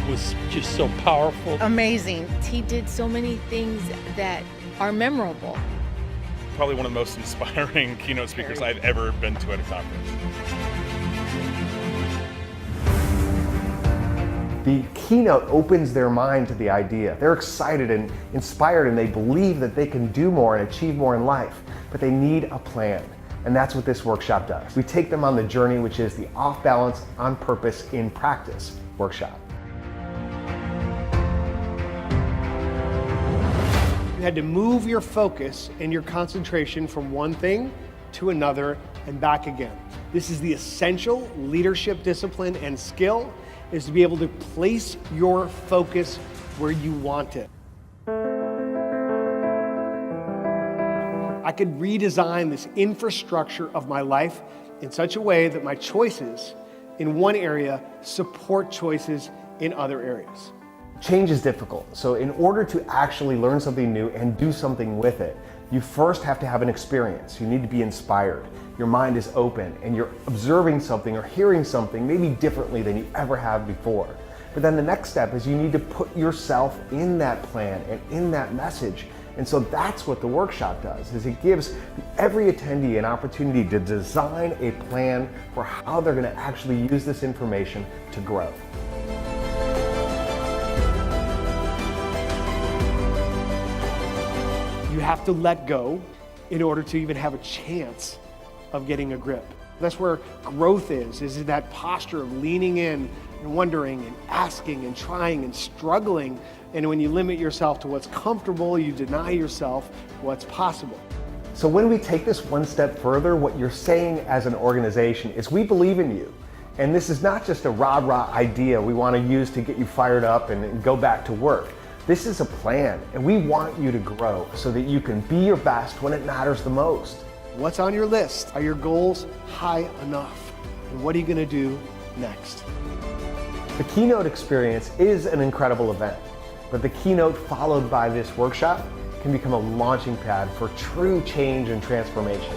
Was just so powerful. Amazing. He did so many things that are memorable. Probably one of the most inspiring keynote speakers I've ever been to at a conference. The keynote opens their mind to the idea. They're excited and inspired, and they believe that they can do more and achieve more in life, but they need a plan. And that's what this workshop does. We take them on the journey, which is the Off Balance, On Purpose, In Practice workshop. You had to move your focus and your concentration from one thing to another and back again. This is the essential leadership discipline and skill, is to be able to place your focus where you want it. I could redesign this infrastructure of my life in such a way that my choices in one area support choices in other areas. Change is difficult, so in order to actually learn something new and do something with it, you first have to have an experience. You need to be inspired. Your mind is open and you're observing something or hearing something maybe differently than you ever have before. But then the next step is you need to put yourself in that plan and in that message. And so that's what the workshop does, is it gives every attendee an opportunity to design a plan for how they're going to actually use this information to grow. You have to let go in order to even have a chance of getting a grip. That's where growth is in that posture of leaning in and wondering and asking and trying and struggling. And when you limit yourself to what's comfortable, you deny yourself what's possible. So when we take this one step further, what you're saying as an organization is we believe in you. And this is not just a rah-rah idea we want to use to get you fired up and go back to work. This is a plan, and we want you to grow so that you can be your best when it matters the most. What's on your list? Are your goals high enough? And what are you going to do next? The keynote experience is an incredible event, but the keynote followed by this workshop can become a launching pad for true change and transformation.